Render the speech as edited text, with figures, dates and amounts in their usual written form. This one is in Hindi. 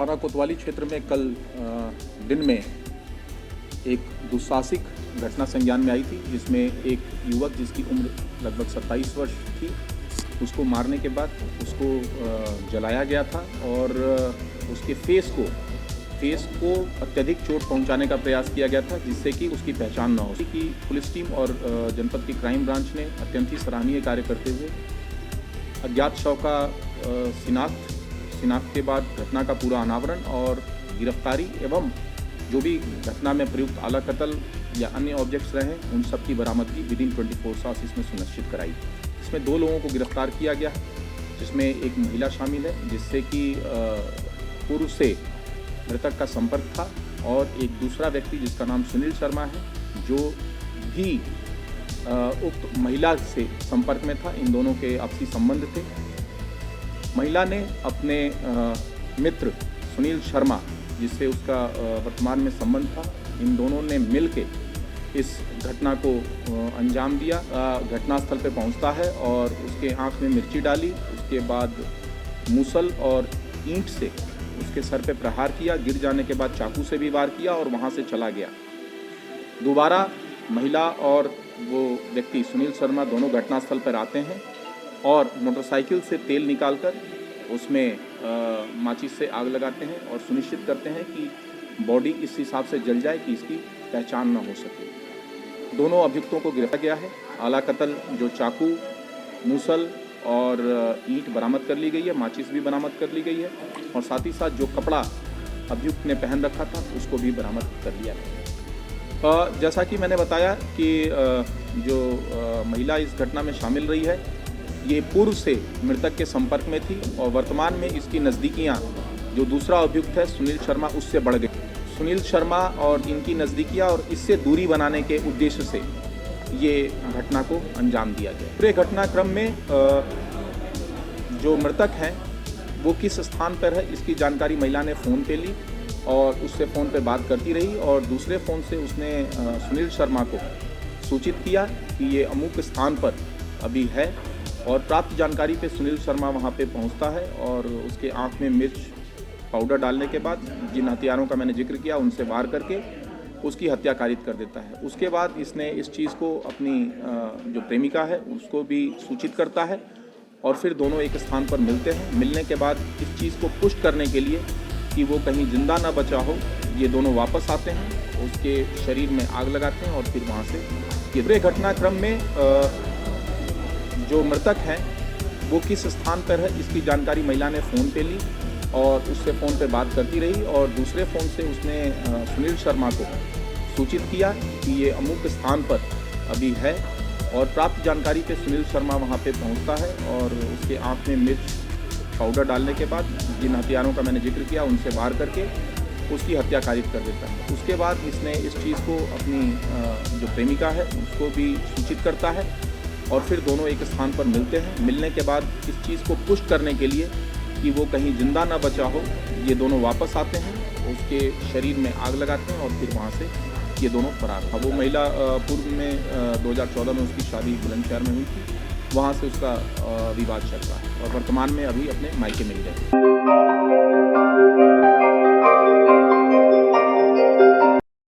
थाना कोतवाली क्षेत्र में कल दिन में एक दुस्साहसिक घटना संज्ञान में आई थी, जिसमें एक युवक जिसकी उम्र लगभग 27 वर्ष थी, उसको मारने के बाद उसको जलाया गया था और उसके फेस को अत्यधिक चोट पहुंचाने का प्रयास किया गया था, जिससे कि उसकी पहचान न हो। कि पुलिस टीम और जनपद की क्राइम ब्रांच ने अत्यंत ही सराहनीय कार्य करते हुए अज्ञात शव का शिनाख्त के बाद घटना का पूरा अनावरण और गिरफ्तारी एवं जो भी घटना में प्रयुक्त आला कत्ल या अन्य ऑब्जेक्ट्स रहे उन सब की बरामदगी विदिन 24 आवर्स इसमें सुनिश्चित कराई। इसमें 2 लोगों को गिरफ्तार किया गया, जिसमें एक महिला शामिल है जिससे कि पूर्व से मृतक का संपर्क था, और एक दूसरा व्यक्ति जिसका नाम सुनील शर्मा है, जो भी उक्त महिला से संपर्क में था। इन दोनों के आपसी संबंध थे। महिला ने अपने मित्र सुनील शर्मा, जिससे उसका वर्तमान में संबंध था, इन दोनों ने मिलके इस घटना को अंजाम दिया। घटनास्थल पर पहुंचता है और उसके आंख में मिर्ची डाली, उसके बाद मूसल और ईंट से उसके सर पे प्रहार किया। गिर जाने के बाद चाकू से भी वार किया और वहां से चला गया। दोबारा महिला और वो व्यक्ति सुनील शर्मा दोनों घटनास्थल पर आते हैं और मोटरसाइकिल से तेल निकालकर उसमें माचिस से आग लगाते हैं और सुनिश्चित करते हैं कि बॉडी इस हिसाब से जल जाए कि इसकी पहचान न हो सके। दोनों अभियुक्तों को गिरफ्तार किया है। आला कत्ल जो चाकू, मूसल और ईंट बरामद कर ली गई है, माचिस भी बरामद कर ली गई है, और साथ ही साथ जो कपड़ा अभियुक्त ने पहन रखा था उसको भी बरामद कर लिया है। जैसा कि मैंने बताया कि जो महिला इस घटना में शामिल रही है, ये पूर्व से मृतक के संपर्क में थी और वर्तमान में इसकी नज़दीकियाँ जो दूसरा अभियुक्त है सुनील शर्मा, उससे बढ़ गई। सुनील शर्मा और इनकी नज़दीकियाँ और इससे दूरी बनाने के उद्देश्य से ये घटना को अंजाम दिया गया। पूरे घटनाक्रम में जो मृतक हैं वो किस स्थान पर है, इसकी जानकारी महिला ने फ़ोन पे ली और उससे फ़ोन पे बात करती रही, और दूसरे फ़ोन से उसने सुनील शर्मा को सूचित किया कि ये अमुक स्थान पर अभी है, और प्राप्त जानकारी पे सुनील शर्मा वहाँ पे पहुँचता है और उसके आँख में मिर्च पाउडर डालने के बाद जिन हथियारों का मैंने जिक्र किया उनसे वार करके उसकी हत्या कारित कर देता है। उसके बाद इसने इस चीज़ को अपनी जो प्रेमिका है उसको भी सूचित करता है, और फिर दोनों एक स्थान पर मिलते हैं। मिलने के बाद इस चीज़ को पुष्ट करने के लिए कि वो कहीं जिंदा ना बचा हो, ये दोनों वापस आते हैं, उसके शरीर में आग लगाते हैं और फिर वहाँ से ये पूरे घटनाक्रम में जो मृतक हैं वो किस स्थान पर है, इसकी जानकारी महिला ने फ़ोन पे ली और उससे फ़ोन पे बात करती रही, और दूसरे फ़ोन से उसने सुनील शर्मा को सूचित किया कि ये अमुक स्थान पर अभी है, और प्राप्त जानकारी पे सुनील शर्मा वहाँ पे पहुँचता है और उसके आँख में मिर्च पाउडर डालने के बाद जिन हथियारों का मैंने जिक्र किया उनसे वार करके उसकी हत्या कारित कर देता है। उसके बाद इसने इस चीज़ को अपनी जो प्रेमिका है उसको भी सूचित करता है, और फिर दोनों एक स्थान पर मिलते हैं। मिलने के बाद इस चीज़ को पुष्ट करने के लिए कि वो कहीं जिंदा ना बचा हो, ये दोनों वापस आते हैं, उसके शरीर में आग लगाते हैं और फिर वहाँ से ये दोनों फरार हो। वो महिला पूर्व में 2014 में उसकी शादी बुलंदशहर में हुई थी, वहाँ से उसका विवाद चल रहा है और वर्तमान में अभी अपने मायके मिल गए।